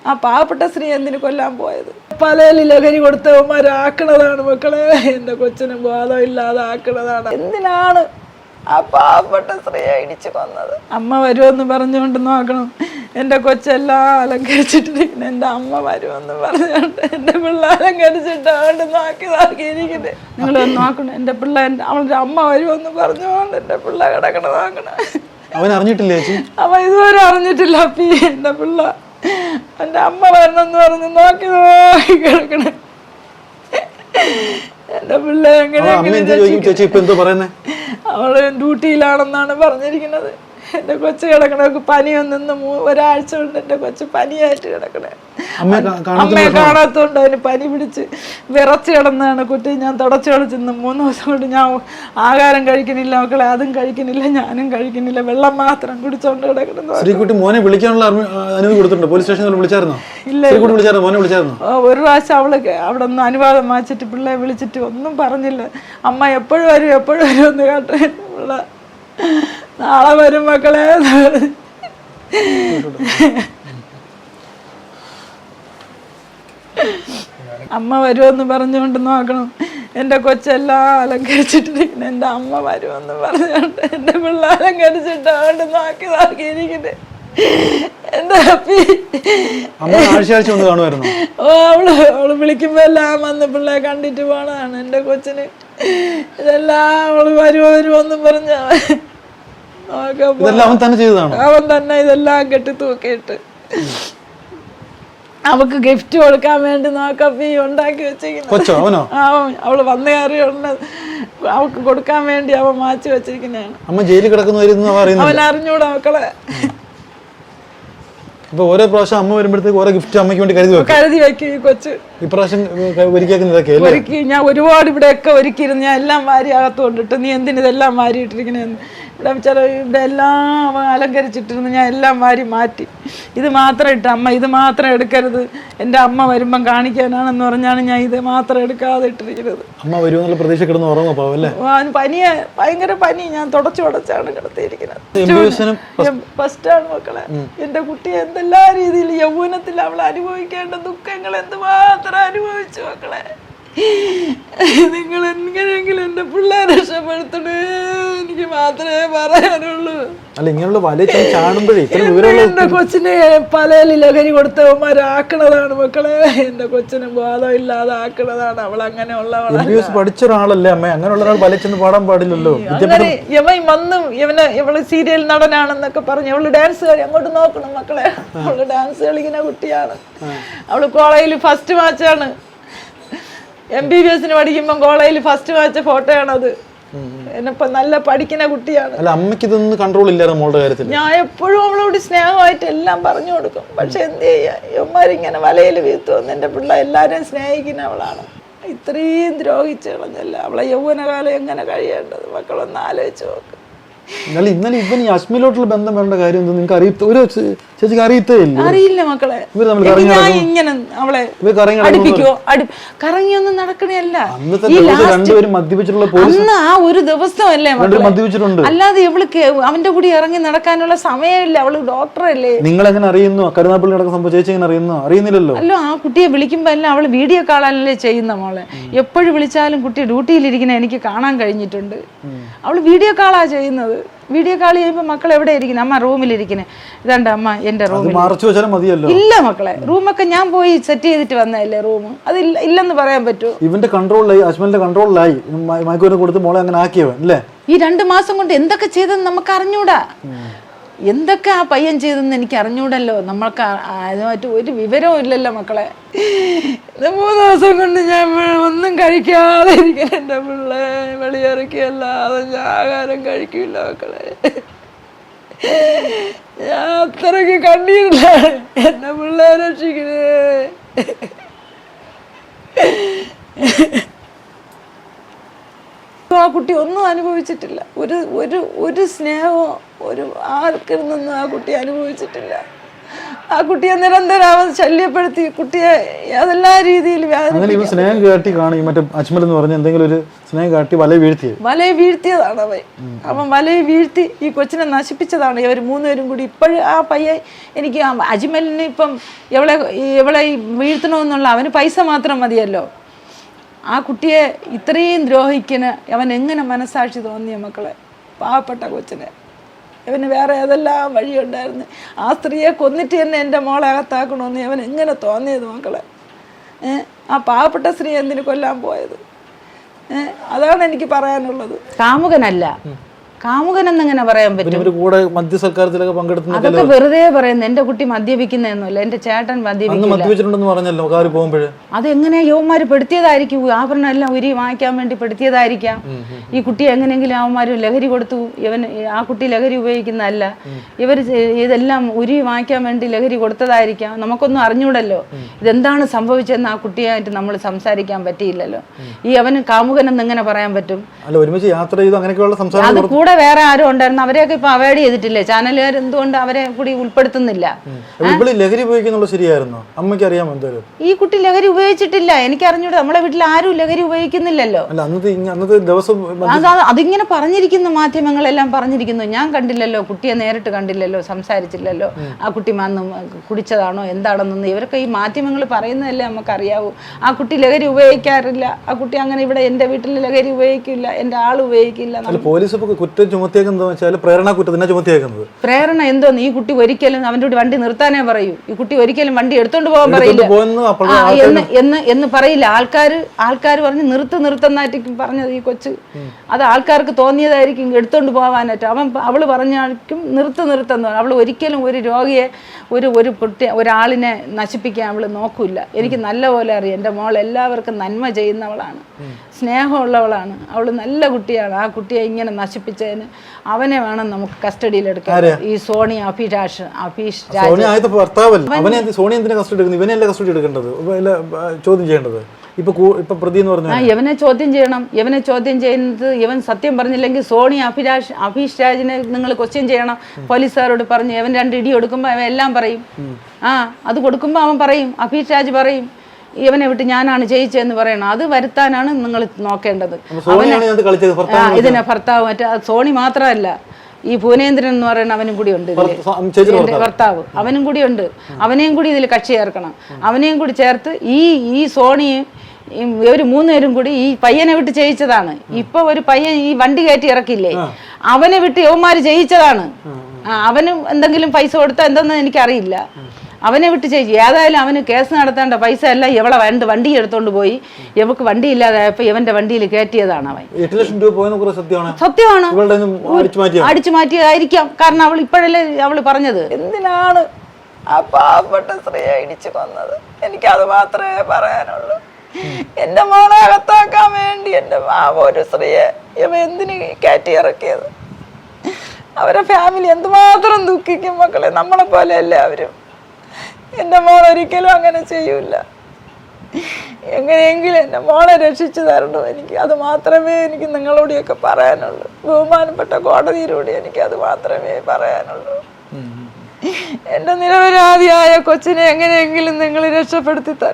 ആ പാവപ്പെട്ട സ്ത്രീ എന്തിനു കൊല്ലാൻ പോയത്? പലയിൽ ലഹരി കൊടുത്തവന്മാരാക്കണതാണ് മക്കളെ. എൻ്റെ കൊച്ചിന് ബോധമില്ലാതെ ആക്കണതാണ്. എന്തിനാണ് ആ പാവപ്പെട്ട സ്ത്രീയെ ഇടിച്ചു കൊന്നത്? അമ്മ വരുമെന്ന് പറഞ്ഞുകൊണ്ട് നോക്കണം. എൻ്റെ കൊച്ചെല്ലാം അലങ്കരിച്ചിട്ടിരിക്കുന്നു. എൻ്റെ അമ്മ വരുമെന്ന് പറഞ്ഞുകൊണ്ട് എൻ്റെ പിള്ള അലങ്കരിച്ചിട്ട് അതുകൊണ്ട് നോക്കിയിരിക്കുന്നത്. നിങ്ങൾ നോക്കണം, എൻ്റെ പിള്ള അവളുടെ അമ്മ വരുമെന്ന് പറഞ്ഞുകൊണ്ട് എൻ്റെ പിള്ള കിടക്കണ നോക്കണം. അവൻ അറിഞ്ഞിട്ടില്ലേ? അവൻ ഇതുവരെ അറിഞ്ഞിട്ടില്ല. എൻ്റെ പിള്ള എൻ്റെ അമ്മ വരണമെന്ന് പറഞ്ഞ് നോക്കി കിടക്കണേ. എൻ്റെ പിള്ള എങ്ങനെ അവള് ഡ്യൂട്ടിയിലാണെന്നാണ് പറഞ്ഞിരിക്കുന്നത്. എൻ്റെ കൊച്ചു കിടക്കണക്ക് പനി വന്നു. ഒരാഴ്ച കൊണ്ട് എൻ്റെ കൊച്ചു പനിയായിട്ട് കിടക്കണേ. അമ്മയെ കാണാത്തോണ്ട് അതിന് പനി പിടിച്ച് വിറച്ച് കിടന്നാണ് കുട്ടി. ഞാൻ തുടച്ചു കളിച്ചിരുന്നു. 3 ദിവസം കൊണ്ട് ഞാൻ ആഹാരം കഴിക്കുന്നില്ല മക്കളെ, അതും കഴിക്കുന്നില്ല, ഞാനും കഴിക്കുന്നില്ല, വെള്ളം മാത്രം കുടിച്ചോണ്ട് കിടക്കണം. മോനെ വിളിക്കാനുള്ള അനുമതി കൊടുത്തിട്ടുണ്ട്. പോലീസ് സ്റ്റേഷനിൽ വിളിച്ചായിരുന്നോ? ഇല്ല. ഒരു പ്രാവശ്യം അവള് അവിടെ നിന്ന് അനുവാദം വാങ്ങിച്ചിട്ട് പിള്ളയെ വിളിച്ചിട്ട് ഒന്നും പറഞ്ഞില്ല. അമ്മ എപ്പോഴും വരും എന്ന് കേട്ടോ. പിള്ള നാളെ വരും മക്കളെ. അമ്മ വരുമെന്ന് പറഞ്ഞുകൊണ്ട് നോക്കണം. എൻ്റെ കൊച്ചെല്ലാം അലങ്കരിച്ചിട്ടിരിക്കുന്നു. എൻ്റെ അമ്മ വരുമെന്ന് പറഞ്ഞുകൊണ്ട് എൻ്റെ പിള്ള അലങ്കരിച്ചിട്ട് അതുകൊണ്ട് നോക്കിയിരിക്കുന്നത്. എന്താ അവള് വിളിക്കുമ്പോ എല്ലാം വന്ന് പിള്ളയെ കണ്ടിട്ട് പോണതാണ്. എൻ്റെ കൊച്ചിന് ഇതെല്ലാം അവള് വരുമോന്നും പറഞ്ഞ അവൻ തന്നെ ഇതെല്ലാം കെട്ടി തൂക്കിയിട്ട് അവക്ക് ഗിഫ്റ്റ് കൊടുക്കാൻ വേണ്ടി നോക്കപ്പി ഉണ്ടാക്കി വെച്ചിരിക്കുന്നു. അവള് വന്നു കയറിയുണ്ട് അവക്ക് കൊടുക്കാൻ വേണ്ടി അവൻ മാറ്റി വെച്ചിരിക്കുന്നതാണ്. അവൻ അറിഞ്ഞൂടാ മക്കളെ. ഓരോ പ്രാവശ്യം അമ്മ വരുമ്പോഴത്തേക്ക് ഓരോ ഗിഫ്റ്റ് അമ്മയ്ക്ക് വേണ്ടി കരുതി വെക്കും. ഈ കൊച്ച് ഇപ്രാവശ്യം ഒരുക്കി ഞാൻ ഒരുപാട് ഇവിടെയൊക്കെ ഒരുക്കിയിരുന്നു. ഞാൻ എല്ലാം വാരി അകത്ത് കൊണ്ടിട്ട് നീ എന്തിനിതെല്ലാം വാരി ഇട്ടിരിക്കണേന്ന്. ഇവിടെ ചില ഇവിടെ എല്ലാം അലങ്കരിച്ചിട്ടിരുന്നു. ഞാൻ എല്ലാം വാരി മാറ്റി. ഇത് മാത്രം ഇട്ട് അമ്മ ഇത് മാത്രം എടുക്കരുത്, എൻ്റെ അമ്മ വരുമ്പം കാണിക്കാനാണെന്ന് പറഞ്ഞാണ് ഞാൻ ഇത് മാത്രം എടുക്കാതെ ഇട്ടിരിക്കുന്നത്. അമ്മ വരുമെന്നുള്ള പ്രതീക്ഷ കിടന്ന് ഉറങ്ങുമല്ലേ? പനിയാ, ഭയങ്കര പനി. ഞാൻ തുടച്ചാണ് കിടത്തിയിരിക്കുന്നത്. ഫസ്റ്റാണ് മക്കളെ. എൻ്റെ കുട്ടി എന്തെല്ലാ രീതിയിൽ യൗവനത്തിൽ അവൾ അനുഭവിക്കേണ്ട ദുഃഖങ്ങൾ എന്തുമാത്രം അനുഭവിച്ചു മക്കളെ. നിങ്ങൾ എങ്ങനെയെങ്കിലും എൻ്റെ പിള്ളേരെ രക്ഷപ്പെടുത്തണേ, എനിക്ക് മാത്രമേ പറയാനുള്ളൂ. എൻ്റെ കൊച്ചിനെ പലയിൽ ലഹരി കൊടുത്തവന്മാരാക്കണതാണ് മക്കളെ. എൻ്റെ കൊച്ചിന് ബോധമില്ലാതെ ആക്കണതാണ്. അവൾ അങ്ങനെ പഠിച്ച ഒരാളല്ലേ അമ്മ? അങ്ങനെയുള്ള ഒരാൾ വലിച്ചെന്ന് പാടാൻ പാടില്ലല്ലോ. അങ്ങനെ ഇവള് സീരിയൽ നടനാണെന്നൊക്കെ പറഞ്ഞു. അവള് ഡാൻസ് കളി അങ്ങോട്ട് നോക്കണം മക്കളെ. അവള് ഡാൻസ് കളിക്കുന്ന കുട്ടിയാണ്. അവള് കോളേജിൽ ഫസ്റ്റ് മാച്ചാണ്. MBBS പഠിക്കുമ്പോ കോളേജിൽ ഫസ്റ്റ് വായിച്ച ഫോട്ടോയാണത്. എന്നിപ്പോ നല്ല പഠിക്കുന്ന കുട്ടിയാണ്. ഞാൻ എപ്പോഴും അവളോട് സ്നേഹമായിട്ട് എല്ലാം പറഞ്ഞു കൊടുക്കും. പക്ഷെ എന്ത് ചെയ്യാ, ഇവന്മാരിങ്ങനെ വലയിൽ വീഴ്ത്തുവന്ന്. എൻ്റെ പിള്ള എല്ലാരെയും സ്നേഹിക്കുന്ന അവളാണ്. ഇത്രയും ദ്രോഹിച്ചു കളഞ്ഞല്ല. അവളെ യൗവനകാലം എങ്ങനെ കഴിയേണ്ടത് മക്കളൊന്ന് ആലോചിച്ച് നോക്ക്. ഇന്നലെ ഇവൻ ഈ അശ്മിലോട്ടുള്ള ബന്ധം വേണ്ട കാര്യം നിങ്ങൾക്ക് അറിയില്ല മക്കളെ. ഞാൻ ഇങ്ങനെ അവളെ അടുപ്പിക്കോ? കറങ്ങിയൊന്നും നടക്കണല്ല. അന്ന് ആ ഒരു ദിവസമല്ലേ അല്ലാതെ ഇവൾക്ക് അവന്റെ കൂടി ഇറങ്ങി നടക്കാനുള്ള സമയമില്ല. അവള് ഡോക്ടറല്ലേ. നിങ്ങൾ എങ്ങനെ അറിയുന്നു? കരുനാപ്പള്ളി നടക്കുന്ന സംഭവം ചേച്ചി എങ്ങനെ അറിയുന്നു? അറിയുന്നില്ലല്ലോ. അല്ലോ, ആ കുട്ടിയെ വിളിക്കുമ്പോ എല്ലാം അവള് വീഡിയോ കാളല്ലേ ചെയ്യുന്ന മോളെ. എപ്പോഴും വിളിച്ചാലും കുട്ടി ഡ്യൂട്ടിയിലിരിക്കുന്ന എനിക്ക് കാണാൻ കഴിഞ്ഞിട്ടുണ്ട്. അവള് വീഡിയോ കാളാ ചെയ്യുന്നത്. വീഡിയോ കാൾ ചെയ്യുമ്പോ മക്കൾ എവിടെ ഇരിക്കുന്നത്? അമ്മ റൂമിലിരിക്കുന്നത്. ഇതാണ്ട് അമ്മ എന്റെ റൂമിൽ ഇല്ല മക്കളെ. റൂമൊക്കെ ഞാൻ പോയി സെറ്റ് ചെയ്തിട്ട് വന്നതല്ലേ റൂം. അത് ഇല്ലെന്ന് പറയാൻ പറ്റുമോ? ഇവന്റെ കൺട്രോളിലായി, അശ്മലിന്റെ കൺട്രോളിലായി മയക്കുമരുന്ന് കൊടുത്ത് മോളെ അങ്ങനെ ആക്കിയവൻ അല്ലേ? ഈ 2 മാസം കൊണ്ട് എന്തൊക്കെ ചെയ്തെന്ന് നമുക്ക് അറിഞ്ഞൂടാ. എന്തൊക്കെ ആ പയ്യൻ ചെയ്തെന്ന് എനിക്ക് അറിഞ്ഞൂടല്ലോ. നമ്മൾക്ക് അതുമായിട്ട് ഒരു വിവരവും ഇല്ലല്ലോ മക്കളെ. 3 ദിവസം കൊണ്ട് ഞാൻ ഒന്നും കഴിക്കാതെ ഇരിക്കണം. എൻ്റെ പിള്ളേ വെളിയിറക്കിയല്ലാതെ ഞാൻ ആഹാരം കഴിക്കില്ല മക്കളെ. ഞാൻ അത്രയ്ക്ക് കണ്ണീരില്ല. എൻ്റെ പിള്ളേ രക്ഷിക്കണേ. ആ കുട്ടി ഒന്നും അനുഭവിച്ചിട്ടില്ല. ഒരു സ്നേഹമോ ഒരു ആർക്കിൽ നിന്നും ആ കുട്ടി അനുഭവിച്ചിട്ടില്ല. ആ കുട്ടിയെ നിരന്തരം അവൻ ശല്യപ്പെടുത്തി കുട്ടിയെ ഏതെല്ലാ രീതിയിൽ അങ്ങനെ ഇവൻ സ്നേഹം കാട്ടി കാണും. മറ്റേ അജ്മൽ എന്ന് പറഞ്ഞ എന്തെങ്കിലും ഒരു സ്നേഹം കാട്ടി വലയെ വീഴ്ത്തിയതാണ് അവൻ വലയെ വീഴ്ത്തി ഈ കൊച്ചിനെ നശിപ്പിച്ചതാണ് ഇവർ മൂന്നുപേരും കൂടി. ഇപ്പോഴും ആ പയ്യൻ എനിക്ക് അജ്മലിന് ഇപ്പം എവളെ വീഴ്ത്തണമെന്നുള്ള അവന് പൈസ മാത്രം മതിയല്ലോ. ആ കുട്ടിയെ ഇത്രയും ദ്രോഹിക്കുന്ന അവൻ എങ്ങനെ മനസാക്ഷി തോന്നിയ മക്കളെ, പാവപ്പെട്ട കൊച്ചിനെ. അവന് വേറെ ഏതെല്ലാം വഴിയുണ്ടായിരുന്നു. ആ സ്ത്രീയെ കൊന്നിട്ട് തന്നെ എൻ്റെ മോളെ അകത്താക്കണമെന്ന് അവൻ എങ്ങനെ തോന്നിയത് മക്കളെ? ആ പാവപ്പെട്ട സ്ത്രീ എന്തിനു കൊല്ലാൻ പോയത്? അതാണ് എനിക്ക് പറയാനുള്ളത്. കാമുകനല്ല, കാമുകനെന്നിങ്ങനെ പറയാൻ പറ്റും. അതൊക്കെ വെറുതെ പറയുന്നത്. എന്റെ കുട്ടി മദ്യപിക്കുന്നൊന്നുമില്ല, എന്റെ ചേട്ടൻ മദ്യപിക്കില്ല. അതെങ്ങനെ യുവന്മാര് പെടുത്തിയതായിരിക്കും, ആഭരണം എല്ലാം ഉരി വാങ്ങിക്കാൻ വേണ്ടി പെടുത്തിയതായിരിക്കാം. ഈ കുട്ടിയെ എങ്ങനെയെങ്കിലും അവന്മാര് ലഹരി കൊടുത്തു. ആ കുട്ടി ലഹരി ഉപയോഗിക്കുന്നതല്ല, ഇവർ ഇതെല്ലാം ഉരി വാങ്ങിക്കാൻ വേണ്ടി ലഹരി കൊടുത്തതായിരിക്കാം. നമുക്കൊന്നും അറിഞ്ഞൂടല്ലോ ഇതെന്താണ് സംഭവിച്ചതെന്ന്. ആ കുട്ടിയായിട്ട് നമ്മൾ സംസാരിക്കാൻ പറ്റിയില്ലല്ലോ. ഈ അവന് കാമുകനെന്നിങ്ങനെ പറയാൻ പറ്റും? അത് കൂടെ വേറെ ആരും ഉണ്ടായിരുന്നു, അവരെയൊക്കെ ഇപ്പൊ അവോയ്ഡ് ചെയ്തിട്ടില്ലേ ചാനലുകാർ? എന്തുകൊണ്ട് അവരെ കൂടി ഉൾപ്പെടുത്തുന്നില്ല? ഈ കുട്ടി ലഹരി ഉപയോഗിച്ചിട്ടില്ല, എനിക്ക് അറിഞ്ഞൂടെ. നമ്മളെ വീട്ടിൽ ആരും ലഹരി ഉപയോഗിക്കുന്നില്ലല്ലോ. അതിങ്ങനെ പറഞ്ഞിരിക്കുന്നു, മാധ്യമങ്ങളെല്ലാം പറഞ്ഞിരിക്കുന്നു. ഞാൻ കണ്ടില്ലല്ലോ, കുട്ടിയെ നേരിട്ട് കണ്ടില്ലല്ലോ, സംസാരിച്ചില്ലല്ലോ. ആ കുട്ടി കുടിച്ചതാണോ എന്താണെന്നൊന്നും ഇവരൊക്കെ ഈ മാധ്യമങ്ങൾ പറയുന്നതല്ലേ നമുക്കറിയാവൂ. ആ കുട്ടി ലഹരി ഉപയോഗിക്കാറില്ല, ആ കുട്ടി അങ്ങനെ ഇവിടെ എൻ്റെ വീട്ടിൽ ലഹരി ഉപയോഗിക്കില്ല, എൻ്റെ ആൾ ഉപയോഗിക്കില്ല. പ്രേരണ എന്തോന്ന്? ഈ കുട്ടി ഒരിക്കലും അവൻ്റെ കൂടി വണ്ടി നിർത്താനേ പറയൂ. ഈ കുട്ടി ഒരിക്കലും വണ്ടി എടുത്തോണ്ട് പോകാൻ പറയില്ല എന്ന് പറയില്ല. ആൾക്കാർ പറഞ്ഞ് നിർത്തുന്നായിരിക്കും പറഞ്ഞത് ഈ കൊച്ച്. അത് ആൾക്കാർക്ക് തോന്നിയതായിരിക്കും എടുത്തോണ്ട് പോകാനായിട്ട്. അവള് പറഞ്ഞായിരിക്കും നിർത്തുന്നു. അവൾ ഒരിക്കലും ഒരു രോഗിയെ ഒരാളിനെ നശിപ്പിക്കാൻ അവള് നോക്കൂല. എനിക്ക് നല്ലപോലെ അറിയാം. എൻ്റെ മോൾ എല്ലാവർക്കും നന്മ ചെയ്യുന്നവളാണ്, സ്നേഹമുള്ളവളാണ്, അവള് നല്ല കുട്ടിയാണ്. ആ കുട്ടിയെ ഇങ്ങനെ നശിപ്പിച്ചതിന് അവനെ വേണം നമുക്ക് കസ്റ്റഡിയിൽ എടുക്കാൻ. ഈ സോണി അഭിലാഷ് ഇവനെ ചോദ്യം ചെയ്യണം. ഇവനെ ചോദ്യം ചെയ്യുന്നത്, ഇവൻ സത്യം പറഞ്ഞില്ലെങ്കിൽ സോണി അഭീഷ് രാജിനെ നിങ്ങൾ ക്വസ്റ്റ്യൻ ചെയ്യണം. പോലീസുകാരോട് പറഞ്ഞ് ഇവൻ 2 ഇടി കൊടുക്കുമ്പോൾ അവൻ എല്ലാം പറയും. അത് കൊടുക്കുമ്പോൾ അവൻ പറയും, അഭീഷ് രാജ് പറയും ഇവനെ വിട്ട് ഞാനാണ് ജയിച്ചതെന്ന് പറയണം. അത് വരുത്താനാണ് നിങ്ങൾ നോക്കേണ്ടത്. ഇതിനെ ഭർത്താവ് സോണി മാത്രമല്ല, ഈ ഭുവനേന്ദ്രൻ എന്ന് പറയുന്ന അവനും കൂടി ഉണ്ട് ഭർത്താവ്, അവനും കൂടി ഉണ്ട്. അവനെയും കൂടി ഇതിൽ കക്ഷി ചേർക്കണം. അവനെയും കൂടി ചേർത്ത് ഈ സോണിയും ഇവർ 3 പേരും കൂടി ഈ പയ്യനെ വിട്ട് ജയിച്ചതാണ്. ഇപ്പൊ ഒരു പയ്യൻ ഈ വണ്ടി കയറ്റി ഇറക്കില്ലേ, അവനെ വിട്ട് യവന്മാര് ജയിച്ചതാണ്. അവനും എന്തെങ്കിലും പൈസ കൊടുത്താൽ എന്തെന്ന് എനിക്കറിയില്ല. അവനെ വിട്ട് ചെയ്യും. ഏതായാലും അവന് കേസ് നടത്തേണ്ട പൈസ എല്ലാം ഇവളെ വണ്ടി എടുത്തോണ്ട് പോയി. ഇവക്ക് വണ്ടി ഇല്ലാതായപ്പോ ഇവന്റെ വണ്ടിയിൽ കയറ്റിയതാണ് അവൻ. 8 ലക്ഷം രൂപ സത്യമാണ്, അടിച്ചു മാറ്റിയതായിരിക്കാം. കാരണം അവൾ ഇപ്പോഴല്ലേ അവള് പറഞ്ഞത്. എന്തിനാണ് ആ പാവപ്പെട്ട സ്ത്രീയെ ഇടിച്ചു കൊന്നത്? എനിക്കത് മാത്രമേ പറയാനുള്ളൂ. എന്റെ മോളെ അകത്താക്കാൻ വേണ്ടി ഒരു സ്ത്രീയെ ഇവ എന്തിന് കയറ്റി ഇറക്കിയത്? അവരെ ഫാമിലി എന്തുമാത്രം ദുഃഖിക്കും മക്കളെ. നമ്മളെ പോലെയല്ലേ അവരും. എൻ്റെ മോൾ ഒരിക്കലും അങ്ങനെ ചെയ്യൂല. എങ്ങനെയെങ്കിലും എൻ്റെ മോളെ രക്ഷിച്ചു തരണോ എനിക്ക്. അത് മാത്രമേ എനിക്ക് നിങ്ങളോടെയൊക്കെ പറയാനുള്ളൂ. ബഹുമാനപ്പെട്ട കോടതിയിലൂടെ എനിക്ക് അത് മാത്രമേ പറയാനുള്ളൂ. എൻ്റെ നിരപരാധിയായ കൊച്ചിനെ എങ്ങനെയെങ്കിലും നിങ്ങൾ രക്ഷപ്പെടുത്തി തരണം.